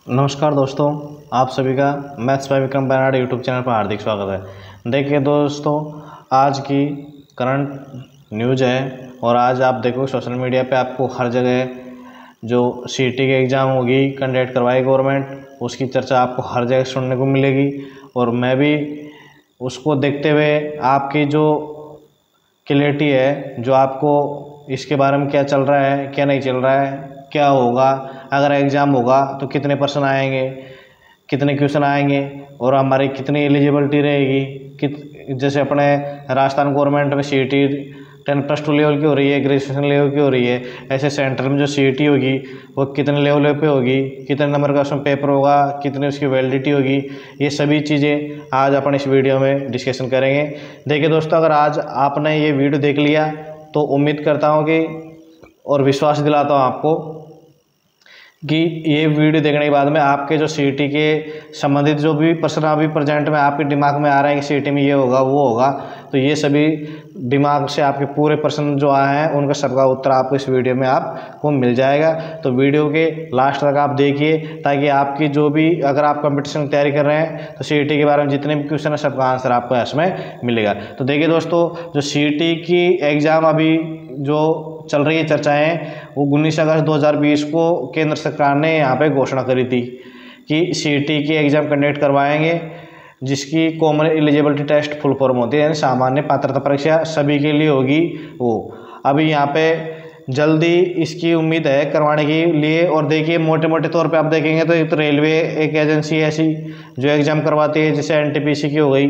नमस्कार दोस्तों, आप सभी का maths by Vikram Bernard YouTube channel पर हार्दिक स्वागत है। देखिए दोस्तों, आज की करंट न्यूज़ है और आज आप देखो सोशल मीडिया पे आपको हर जगह जो सीईटी की एग्ज़ाम होगी कंडक्ट करवाई गवर्नमेंट, उसकी चर्चा आपको हर जगह सुनने को मिलेगी। और मैं भी उसको देखते हुए आपकी जो क्लैरिटी है, जो आपको इसके बारे में क्या चल रहा है क्या नहीं चल रहा है, क्या होगा अगर एग्ज़ाम होगा तो कितने पर्सन आएंगे, कितने क्वेश्चन आएंगे और हमारी कितनी एलिजिबिलिटी रहेगी। जैसे अपने राजस्थान गवर्नमेंट में सीईटी 10+2 लेवल की हो रही है, ग्रेजुएशन लेवल की हो रही है, ऐसे सेंटर में जो सीईटी होगी वो कितने लेवल पे होगी, कितने नंबर का उसमें पेपर होगा, कितनी उसकी वैलिडिटी होगी, ये सभी चीज़ें आज अपन इस वीडियो में डिस्कशन करेंगे। देखिए दोस्तों, अगर आज आपने ये वीडियो देख लिया तो उम्मीद करता हूँ कि और विश्वास दिलाता हूँ आपको कि ये वीडियो देखने के बाद में आपके जो सीईटी के संबंधित जो भी प्रश्न अभी प्रेजेंट में आपके दिमाग में आ रहे हैं कि सीईटी में ये होगा वो होगा, तो ये सभी दिमाग से आपके पूरे प्रश्न जो आए हैं उनका सबका उत्तर आपको इस वीडियो में आपको मिल जाएगा। तो वीडियो के लास्ट तक आप देखिए ताकि आपकी जो भी अगर आप कंपटीशन की तैयारी कर रहे हैं तो सीईटी के बारे में जितने भी क्वेश्चन है सबका आंसर आपको इसमें मिलेगा। तो देखिए दोस्तों, जो सीईटी की एग्ज़ाम अभी जो चल रही है चर्चाएं, वो 19 अगस्त 2020 को केंद्र सरकार ने यहाँ पे घोषणा करी थी कि सीईटी की एग्ज़ाम कंडक्ट करवाएंगे, जिसकी common eligibility test full form होती है, यानी सामान्य पात्रता परीक्षा सभी के लिए होगी। वो अभी यहाँ पे जल्दी इसकी उम्मीद है करवाने के लिए। और देखिए मोटे मोटे तौर पे आप देखेंगे तो एक तो रेलवे एक एजेंसी ऐसी जो एग्ज़ाम करवाती है, जैसे एनटीपीसी की हो गई,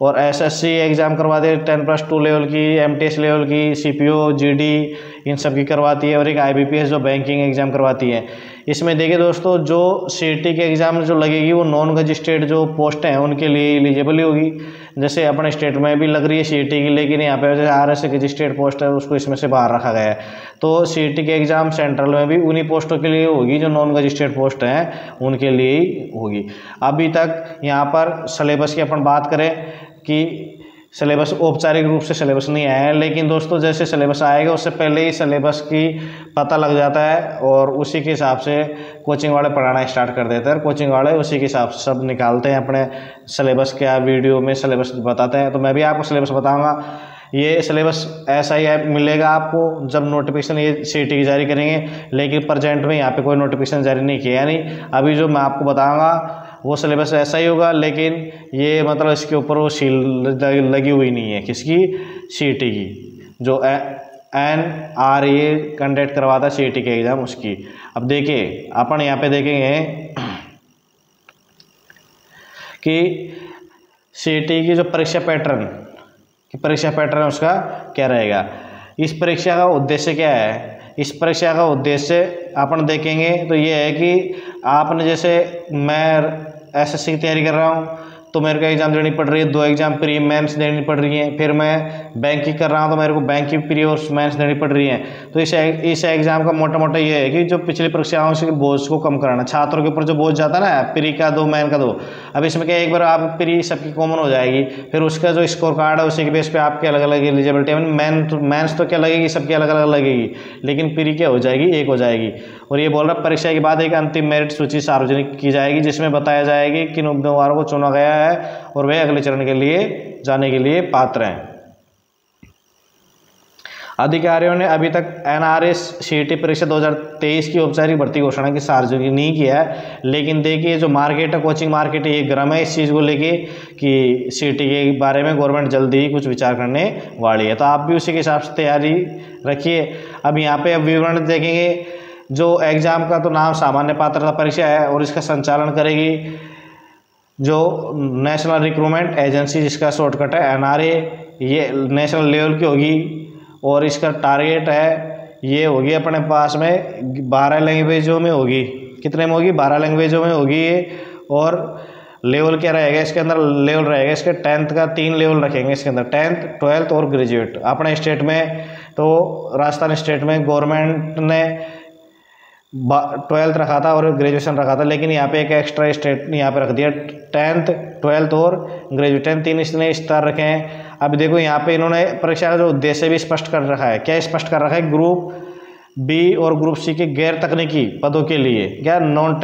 और एसएससी एग्ज़ाम करवाती है 10+2 लेवल की, एमटीएस लेवल की, सीपीओ जीडी इन सब की करवाती है, और एक आईबीपीएस जो बैंकिंग एग्ज़ाम करवाती है। इसमें देखिए दोस्तों, जो सीईटी के एग्ज़ाम जो लगेगी वो नॉन गजिस्ट्रेट जो पोस्ट हैं उनके लिए एलिजिबल होगी। जैसे अपने स्टेट में भी लग रही है सीईटी की, लेकिन यहाँ पे जैसे आरएस गजिस्ट्रेट पोस्ट है उसको इसमें से बाहर रखा गया है। तो सीईटी के एग्ज़ाम सेंट्रल में भी उन्हीं पोस्टों के लिए होगी जो नॉन गजिस्ट्रेट पोस्ट हैं उनके लिए ही होगी। अभी तक यहाँ पर सिलेबस की अपन बात करें कि सिलेबस औपचारिक रूप से सिलेबस नहीं आया है, लेकिन दोस्तों जैसे सिलेबस आएगा उससे पहले ही सिलेबस की पता लग जाता है और उसी के हिसाब से कोचिंग वाले पढ़ाना स्टार्ट कर देते हैं। कोचिंग वाले उसी के हिसाब से सब निकालते हैं अपने सिलेबस के, वीडियो में सिलेबस बताते हैं। तो मैं भी आपको सिलेबस बताऊँगा। ये सिलेबस ऐसा ही मिलेगा आपको जब नोटिफिकेशन ये सीईटी की जारी करेंगे, लेकिन प्रेजेंट में यहाँ पे कोई नोटिफिकेशन जारी नहीं किया, यानी अभी जो मैं आपको बताऊँगा वो सिलेबस ऐसा ही होगा, लेकिन ये मतलब इसके ऊपर वो सील लगी हुई नहीं है। किसकी? सीईटी की, जो NRA कंडक्ट करवाता है सीईटी के एग्ज़ाम उसकी। अब देखिए अपन यहाँ पे देखेंगे कि सीईटी की जो परीक्षा पैटर्न उसका क्या रहेगा। इस परीक्षा का उद्देश्य क्या है? इस परीक्षा का उद्देश्य अपन देखेंगे तो ये है कि आपने जैसे मैं एसएससी की तैयारी कर रहा हूँ तो मेरे को एग्ज़ाम देनी पड़ रही है, 2 एग्ज़ाम प्री मेंस देनी पड़ रही हैं। फिर मैं बैंक की कर रहा हूँ तो मेरे को बैंक की प्री और मेंस देनी पड़ रही हैं। तो इस एग्ज़ाम का मोटा मोटा ये है कि जो पिछली परीक्षाओं से बोझ को कम कराना, छात्रों के ऊपर जो बोझ जाता है ना, प्री का 2 मेन का 2, अब इसमें क्या एक बार आप प्री सबकी कॉमन हो जाएगी, फिर उसका जो स्कोर कार्ड है उसी के बेस पे आपके अलग अलग एलिजिबिलिटी है। मेंस तो क्या लगेगी, सबकी अलग अलग लगेगी, लेकिन प्री क्या हो जाएगी, एक हो जाएगी। और ये बोल रहा परीक्षा के बाद एक अंतिम मेरिट सूची सार्वजनिक की जाएगी, जिसमें बताया जाएगा कि किन उम्मीदवारों को चुना गया है और वे अगले चरण के लिए जाने के लिए पात्र हैं। अधिकारियों ने अभी तक NRA सीईटी परीक्षा 2023 की औपचारिक भर्ती घोषणा की सार्वजनिक नहीं किया है, लेकिन देखिए जो मार्केट है, कोचिंग मार्केट है, ये गर्म है इस चीज़ को लेके कि सीईटी के बारे में गवर्नमेंट जल्दी ही कुछ विचार करने वाली है। तो आप भी उसी के हिसाब से तैयारी रखिए। अब यहाँ पे अब विवरण देखेंगे। जो एग्ज़ाम का तो नाम सामान्य पात्रता परीक्षा है और इसका संचालन करेगी जो नेशनल रिक्रूटमेंट एजेंसी, जिसका शॉर्टकट है NRA। ये नेशनल लेवल की होगी और इसका टारगेट है ये होगी अपने पास में 12 लैंग्वेजों में होगी। कितने में होगी? 12 लैंग्वेजों में होगी ये। और लेवल क्या रहेगा इसके अंदर? लेवल रहेगा इसके 10th का 3 लेवल रखेंगे इसके अंदर, 10th, 12th और ग्रेजुएट। अपने स्टेट में तो राजस्थान स्टेट में गवर्नमेंट ने 12th रखा था और ग्रेजुएशन रखा था, लेकिन यहाँ पे एक एक्स्ट्रा स्टेट यहाँ पे रख दिया, 10th, 12th और ग्रेजुएट, 3 इसने स्तर रखे हैं। अब देखो यहाँ पे इन्होंने परीक्षा का जो उद्देश्य भी स्पष्ट कर रखा है। क्या स्पष्ट कर रखा है? ग्रुप बी और ग्रुप सी के गैर तकनीकी पदों के लिए, क्या नॉन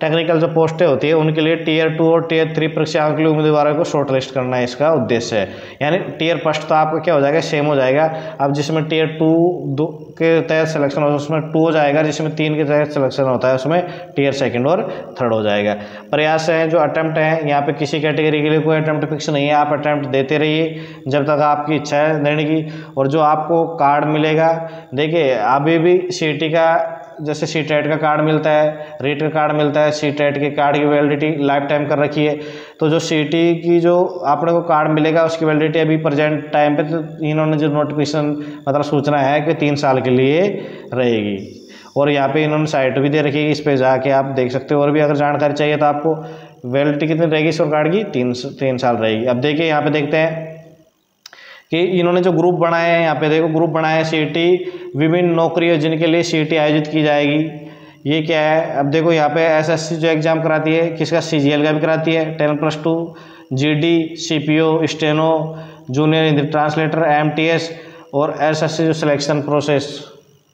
टेक्निकल जो पोस्टें होती है उनके लिए टीयर 2 और टीयर 3 परीक्षाओं के लिए उम्मीदवारों को शॉर्ट लिस्ट करना इसका उद्देश्य है। यानी टीयर फर्स्ट तो आपका क्या हो जाएगा, सेम हो जाएगा। अब जिसमें टीयर 2 के तहत सिलेक्शन होता है उसमें 2 हो जाएगा, जिसमें 3 के तहत सिलेक्शन होता है उसमें टीयर सेकंड और थर्ड हो जाएगा। प्रयास है जो अटेम्प्ट है, यहाँ पे किसी कैटेगरी के लिए कोई अटेम्प्ट फिक्स नहीं है, आप अटेम्प्ट देते रहिए जब तक आपकी इच्छा है देने की। और जो आपको कार्ड मिलेगा, देखिए अभी भी सीटी का जैसे सीटेट का कार्ड मिलता है, रीट का कार्ड मिलता है, सीटेट के कार्ड की वैलिडिटी लाइफ टाइम कर रखी है। तो जो सीटी की जो आपने को कार्ड मिलेगा उसकी वैलिडिटी अभी प्रेजेंट टाइम पे तो इन्होंने जो नोटिफिकेशन मतलब सूचना है कि 3 साल के लिए रहेगी। और यहाँ पे इन्होंने साइट भी दे रखी है, इस पर जाके आप देख सकते हो। और भी अगर जानकारी चाहिए तो आपको वैलिडिटी कितनी रहेगी इस कार्ड की, 3 साल रहेगी। अब देखिए यहाँ पे देखते हैं कि इन्होंने जो ग्रुप बनाए हैं, यहाँ पे देखो ग्रुप बनाया है सीटी विभिन्न नौकरियों जिनके लिए सीटी आयोजित की जाएगी। ये क्या है, अब देखो यहाँ पे एसएससी जो एग्जाम कराती है, किसका सीजीएल का भी कराती है, 10+2, GD, CPO, steno, junior Hindi translator, MTS और एसएससी जो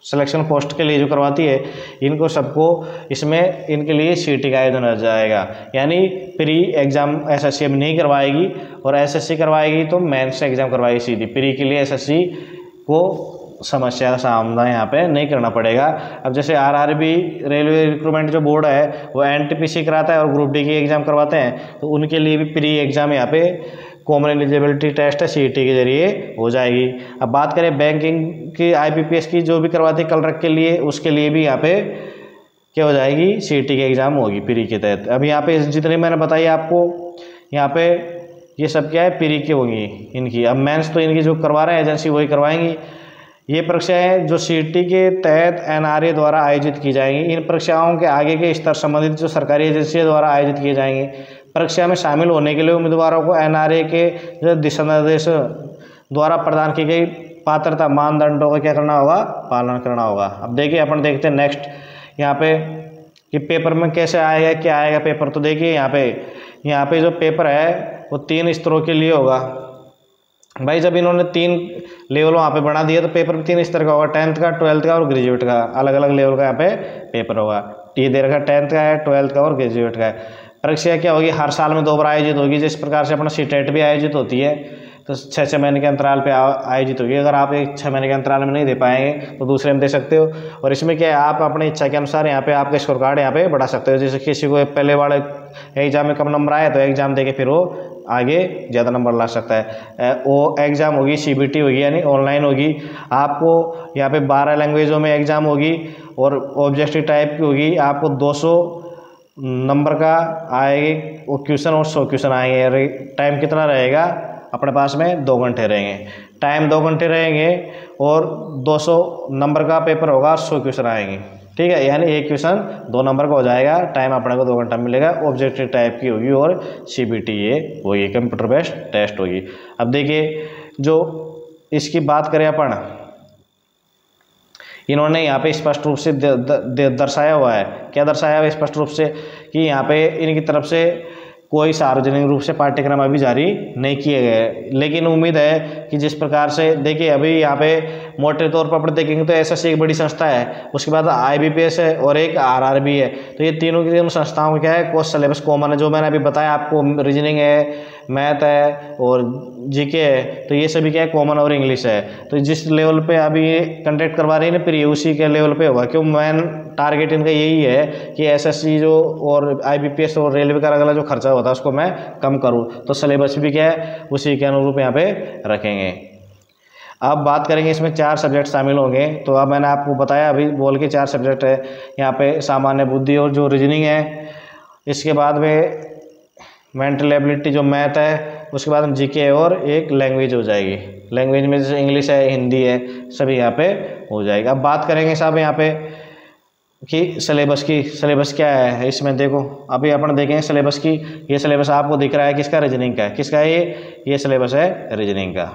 सिलेक्शन पोस्ट के लिए जो करवाती है, इनको सबको इसमें इनके लिए सीटी का आयोजन हो जाएगा। यानी प्री एग्ज़ाम एसएससी अब नहीं करवाएगी, और एसएससी करवाएगी तो मेंस एग्ज़ाम करवाएगी सीधी। प्री के लिए एसएससी को समस्या का सामना यहाँ पे नहीं करना पड़ेगा। अब जैसे आरआरबी रेलवे रिक्रूटमेंट जो बोर्ड है वो एनटीपीसी कराता है और ग्रुप डी की एग्ज़ाम करवाते हैं, तो उनके लिए भी प्री एग्ज़ाम यहाँ पे कॉमन एलिजिबिलिटी टेस्ट है सीटी के जरिए हो जाएगी। अब बात करें बैंकिंग की, आईबीपीएस की जो भी करवाती है कलरक के लिए, उसके लिए भी यहाँ पे क्या हो जाएगी, सीटी की एग्ज़ाम होगी प्री के तहत। अब यहाँ पे जितनी मैंने बताई आपको, यहाँ पे ये सब क्या है, प्री की होंगी इनकी। अब मेंस तो इनकी जो करवा रहे हैं एजेंसी वही करवाएंगी। ये परीक्षाएं जो सीटी के तहत एनआरए द्वारा आयोजित की जाएंगी। इन परीक्षाओं के आगे के स्तर संबंधित जो सरकारी एजेंसियों द्वारा आयोजित किए जाएंगे। परीक्षा में शामिल होने के लिए उम्मीदवारों को एनआरए के जो दिशा निर्देश द्वारा प्रदान की गई पात्रता मानदंडों का क्या करना होगा, पालन करना होगा। अब देखिए अपन देखते हैं नेक्स्ट यहाँ पे कि पेपर में कैसे आएगा, क्या आएगा पेपर। तो देखिए यहाँ पे जो पेपर है वो 3 स्तरों के लिए होगा। भाई जब इन्होंने 3 लेवल वहाँ पे बना दिया तो पेपर भी 3 स्तर का होगा, 10th का, 12th का और ग्रेजुएट का। अलग अलग लेवल का यहाँ पे पेपर होगा। ये दे रखा 10th का है, 12th का और ग्रेजुएट का है। परीक्षा क्या होगी, हर साल में 2 बार आयोजित होगी। जिस प्रकार से अपना सीटेट भी आयोजित होती है तो 6-6 महीने के अंतराल पे आयोजित होगी। अगर आप 6 महीने के अंतराल में नहीं दे पाएंगे तो दूसरे में दे सकते हो। और इसमें क्या है, आप अपनी इच्छा के अनुसार यहाँ पे आपका स्कोर कार्ड यहाँ पे बढ़ा सकते हो। जैसे किसी को पहले वाले एग्जाम में कम नंबर आए तो एग्जाम दे के फिर वो आगे ज़्यादा नंबर ला सकता है। वो एग्ज़ाम होगी सीबीटी होगी, यानी ऑनलाइन होगी। आपको यहाँ पे 12 लैंग्वेजों में एग्ज़ाम होगी और ऑब्जेक्टिव टाइप की होगी। आपको 200 नंबर का आएगी वो क्वेश्चन और 100 क्वेश्चन आएंगे। टाइम कितना रहेगा अपने पास में, 2 घंटे रहेंगे। टाइम 2 घंटे रहेंगे और 200 नंबर का पेपर होगा, 100 क्वेश्चन आएंगे। ठीक है, यानी एक क्वेश्चन 2 नंबर का हो जाएगा। टाइम अपने को 2 घंटा मिलेगा। ऑब्जेक्टिव टाइप की होगी और सीबीटी ये होगी, कंप्यूटर बेस्ड टेस्ट होगी। अब देखिए जो इसकी बात करें अपन, इन्होंने यहाँ पे स्पष्ट रूप से दर्शाया हुआ है। क्या दर्शाया हुआ है स्पष्ट रूप से, कि यहाँ पे इनकी तरफ से कोई सार्वजनिक रूप से पाठ्यक्रम अभी जारी नहीं किए गए। लेकिन उम्मीद है कि जिस प्रकार से देखिए अभी यहाँ पे मोटे तौर पर अपन देखेंगे तो एसएससी एक बड़ी संस्था है, उसके बाद आईबीपीएस है और एक आरआरबी है। तो ये तीनों की तीनों संस्थाओं में क्या है, कोर्स सिलेबस कॉमन है। जो मैंने अभी बताया आपको, रीजनिंग है, मैथ है और जीके है, तो ये सभी क्या है, कॉमन और इंग्लिश है। तो जिस लेवल पे अभी ये कंडक्ट करवा रही है ना, फिर ये उसी के लेवल पे होगा। क्यों, मेन टारगेट इनका यही है कि एसएससी जो और आईबीपीएस और रेलवे का अगला जो खर्चा होता है उसको मैं कम करूँ। तो सिलेबस भी क्या है, उसी के अनुरूप यहाँ पे रखेंगे। अब बात करेंगे इसमें 4 सब्जेक्ट शामिल होंगे। तो अब मैंने आपको बताया अभी बोल के 4 सब्जेक्ट है यहाँ पे, सामान्य बुद्धि और जो रीजनिंग है, इसके बाद में मेंटल एबिलिटी जो मैथ है, उसके बाद में जीके और एक लैंग्वेज हो जाएगी। लैंग्वेज में जैसे इंग्लिश है, हिंदी है, सभी यहाँ पे हो जाएगा। अब बात करेंगे साहब यहाँ पे कि सिलेबस की, सिलेबस क्या है इसमें। देखो अभी अपन देखेंगे सिलेबस की। ये सिलेबस आपको दिख रहा है किसका, रीजनिंग का है। किसका है ये सिलेबस है रीजनिंग का।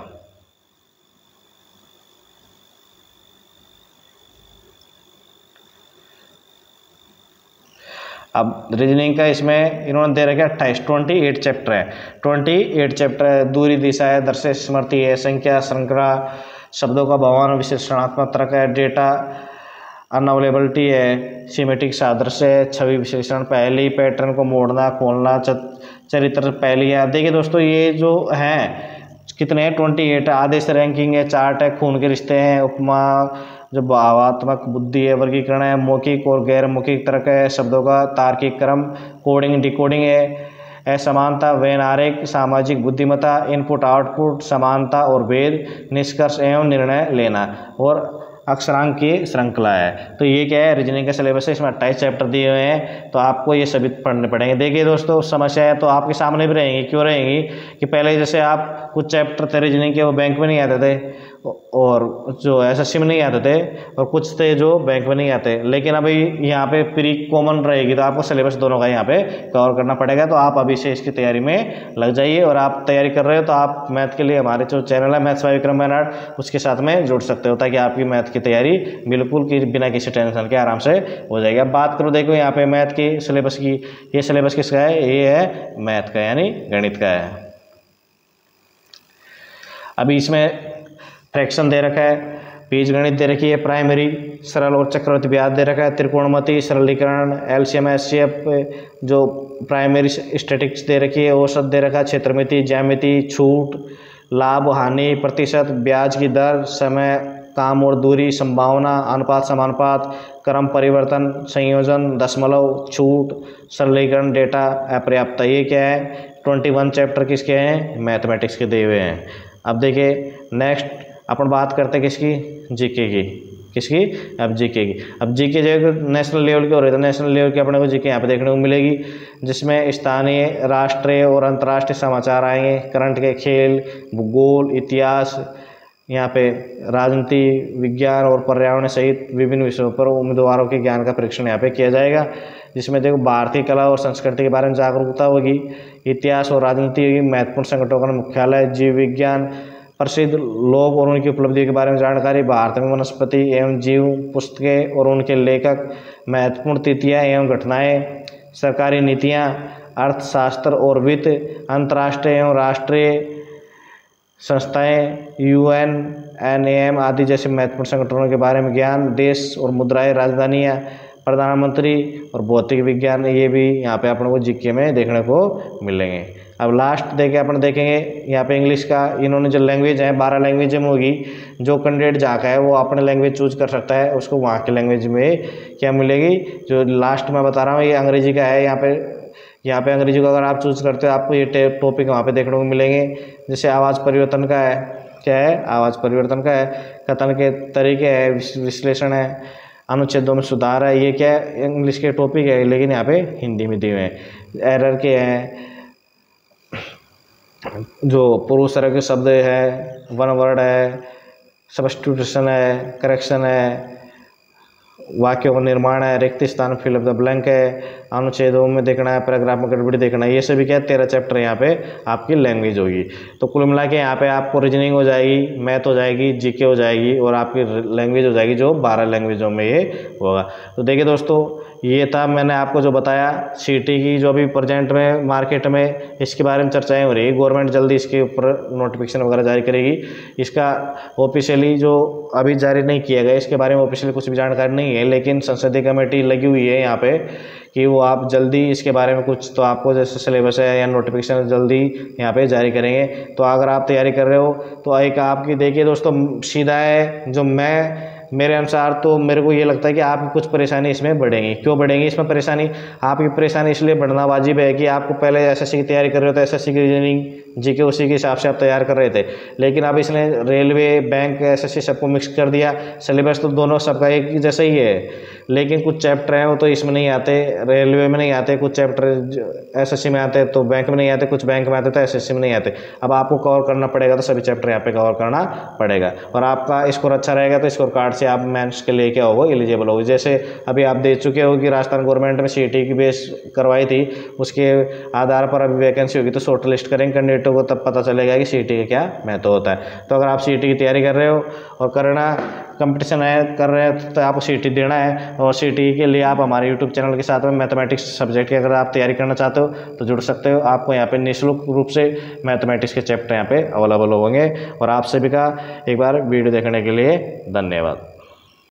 अब रीजनिंग का इसमें इन्होंने दे रखा है 28 चैप्टर है। 28 चैप्टर है। दूरी, दिशा है, दृश्य स्मृति है, संख्या, श्रृंखला, शब्दों का भावानुविश्लेषणात्मक तर्क है, डेटा अनअवेलेबिलिटी है, सीमेटिक सादृश्य है, छवि विश्लेषण, पहली, पैटर्न को मोड़ना खोलना, चरित्र पहलियाँ। देखिए दोस्तों ये जो हैं कितने हैं 28, आदेश रैंकिंग है, चार्ट है, खून के रिश्ते हैं, उपमा, जो भावात्मक बुद्धि है, वर्गीकरण है, मौखिक और गैर मौखिक तर्क है, शब्दों का तार्किक क्रम, कोडिंग डिकोडिंग है, असमानता, वैनारिक, सामाजिक बुद्धिमत्ता, इनपुट आउटपुट, समानता और भेद, निष्कर्ष एवं निर्णय लेना, और अक्षरांक की श्रृंखला है। तो ये क्या है, रीजनिंग का सिलेबस है, इसमें 28 चैप्टर दिए हुए हैं, तो आपको ये सभी पढ़ने पड़ेंगे। देखिए दोस्तों समस्या है तो आपके सामने भी रहेंगी, क्यों रहेंगी कि पहले जैसे आप कुछ चैप्टर थे रीजनिंग के वो बैंक में नहीं आते थे और जो एसएससी में नहीं आते थे, और कुछ थे जो बैंक में नहीं आते, लेकिन अभी यहाँ पे प्री कॉमन रहेगी तो आपको सिलेबस दोनों का यहाँ पे कवर करना पड़ेगा। तो आप अभी से इसकी तैयारी में लग जाइए, और आप तैयारी कर रहे हो तो आप मैथ के लिए हमारे जो चैनल है मैथ्स बाय विक्रम बैनार्ड उसके साथ में जुड़ सकते हो, ताकि आपकी मैथ की तैयारी बिल्कुल कि बिना किसी टेंशन के आराम से हो जाएगी। अब बात करो, देखो यहाँ पे मैथ की सिलेबस की, ये सिलेबस किसका है, ये है मैथ का यानी गणित का है। अभी इसमें फ्रैक्शन दे रखा है, बीजगणित दे रखी है, प्राइमरी सरल और चक्रवृद्धि ब्याज दे रखा है, त्रिकोणमिति, सरलीकरण, एलसीएम एचसीएफ, जो प्राइमरी स्टैटिक्स दे रखी है, औसत दे रखा है, क्षेत्रमिति, ज्यामिति, छूट, लाभ हानि, प्रतिशत, ब्याज की दर, समय, काम और दूरी, संभावना, अनुपात समानुपात, क्रम परिवर्तन, संयोजन, दशमलव, छूट, सरलीकरण, डेटा, अपर्याप्तता। ये क्या है 21 चैप्टर किसके हैं, मैथमेटिक्स के दिए हुए हैं। अब देखिए नेक्स्ट अपन बात करते हैं किसकी, जीके की, किसकी, अब जीके की। अब जीके जो नेशनल लेवल की हो रही है, तो नेशनल लेवल की अपने को जीके यहाँ पे देखने को मिलेगी, जिसमें स्थानीय, राष्ट्रीय और अंतर्राष्ट्रीय समाचार आएंगे, करंट के, खेल, भूगोल, इतिहास, यहाँ पे राजनीति, विज्ञान और पर्यावरण सहित विभिन्न विषयों पर उम्मीदवारों के ज्ञान का परीक्षण यहाँ पे किया जाएगा, जिसमें देखो भारतीय कला और संस्कृति के बारे में जागरूकता होगी, इतिहास और राजनीति, महत्वपूर्ण संगठनों का मुख्यालय, जीव विज्ञान, प्रसिद्ध लोग और उनकी उपलब्धियों के बारे में जानकारी, भारत में वनस्पति एवं जीव पुस्तकें और उनके लेखक, महत्वपूर्ण तिथियां एवं घटनाएं, सरकारी नीतियां, अर्थशास्त्र और वित्त, अंतर्राष्ट्रीय एवं राष्ट्रीय संस्थाएं, यूएन, एनएएम आदि जैसे महत्वपूर्ण संगठनों के बारे में ज्ञान, देश और मुद्राएं, राजधानियां, प्रधानमंत्री और भौतिक विज्ञान, ये भी यहाँ पे अपन को जीके में देखने को मिलेंगे। अब लास्ट देखे अपन देखेंगे यहाँ पे इंग्लिश का, इन्होंने जो लैंग्वेज है 12 लैंग्वेज में होगी, जो कैंडिडेट जहाँ का है वो अपने लैंग्वेज चूज कर सकता है, उसको वहाँ की लैंग्वेज में क्या मिलेगी। जो लास्ट में बता रहा हूँ ये अंग्रेजी का है, यहाँ पे अंग्रेजी को अगर आप चूज करते हो आपको ये टॉपिक वहाँ पे देखने को मिलेंगे। जैसे आवाज़ परिवर्तन का है, क्या है, आवाज़ परिवर्तन का है, कथन के तरीके है, विश्लेषण है, अनुच्छेदों में सुधार है, ये क्या है इंग्लिश के टॉपिक है, लेकिन यहाँ पे हिंदी में दिए हुए हैं। एरर के हैं, जो पुरुष तरह के शब्द है, वन वर्ड है, सब्स्टिट्यूशन है, करेक्शन है, वाक्यों का निर्माण है, रिक्त स्थान फिल ऑफ द ब्लैंक है, अनुच्छेदों में देखना है, पैराग्राफ में गड़बड़ी देखना है, ये सभी क्या है 13 चैप्टर यहाँ पे आपकी लैंग्वेज होगी। तो कुल मिला के यहाँ पे आपको रीजनिंग हो जाएगी, मैथ हो जाएगी, जीके हो जाएगी और आपकी लैंग्वेज हो जाएगी, जो 12 लैंग्वेजों में ये होगा। तो देखिए दोस्तों ये था मैंने आपको जो बताया सीटी की, जो अभी प्रेजेंट में मार्केट में इसके बारे में चर्चाएं हो रही है। गवर्नमेंट जल्दी इसके ऊपर नोटिफिकेशन वगैरह जारी करेगी। इसका ऑफिशियली जो अभी जारी नहीं किया गया, इसके बारे में ऑफिशियली कुछ भी जानकारी नहीं है, लेकिन संसदीय कमेटी लगी हुई है यहाँ पे कि वो आप जल्दी इसके बारे में कुछ तो आपको जैसे सिलेबस है या नोटिफिकेशन जल्दी यहाँ पे जारी करेंगे। तो अगर आप तैयारी कर रहे हो तो एक आपकी देखिए दोस्तों सीधा है, जो मेरे अनुसार तो मेरे को ये लगता है कि आपकी कुछ परेशानी इसमें बढ़ेंगी। क्यों बढ़ेंगी इसमें परेशानी? आपकी परेशानी इसलिए बढ़ना वाजिब है कि आपको पहले एसएससी की तैयारी कर रहे हो तो एसएससी की रीजनिंग जीके उसी के हिसाब से आप तैयार कर रहे थे, लेकिन अब इसने रेलवे, बैंक, एसएससी सबको मिक्स कर दिया। सिलेबस तो दोनों सबका एक जैसा ही है, लेकिन कुछ चैप्टर हैं वो तो इसमें नहीं आते, रेलवे में नहीं आते, कुछ चैप्टर एसएससी में आते तो बैंक में नहीं आते, कुछ बैंक में आते तो एसएससी में नहीं आते। अब आपको कवर करना पड़ेगा तो सभी चैप्टर यहाँ पे कवर करना पड़ेगा, और आपका स्कोर अच्छा रहेगा तो स्कोर कार्ड से आप मेंस के लिए क्या होगा, एलिजिबल होगी। जैसे अभी आप देख चुके हो कि राजस्थान गवर्नमेंट में सीटी की बेस करवाई थी, उसके आधार पर अभी वैकेंसी होगी तो शॉर्ट लिस्ट करेंगे कैंडिडेटों को, तब पता चलेगा कि सीटी का क्या महत्व होता है। तो अगर आप सीटी की तैयारी कर रहे हो और करना कंपटीशन है कर रहे हैं तो आपको सीटी देना है, और सीटी के लिए आप हमारे यूट्यूब चैनल के साथ में मैथमेटिक्स सब्जेक्ट की अगर आप तैयारी करना चाहते हो तो जुड़ सकते हो। आपको यहाँ पे निःशुल्क रूप से मैथमेटिक्स के चैप्टर यहाँ पे अवेलेबल होंगे। और आप सभी का एक बार वीडियो देखने के लिए धन्यवाद।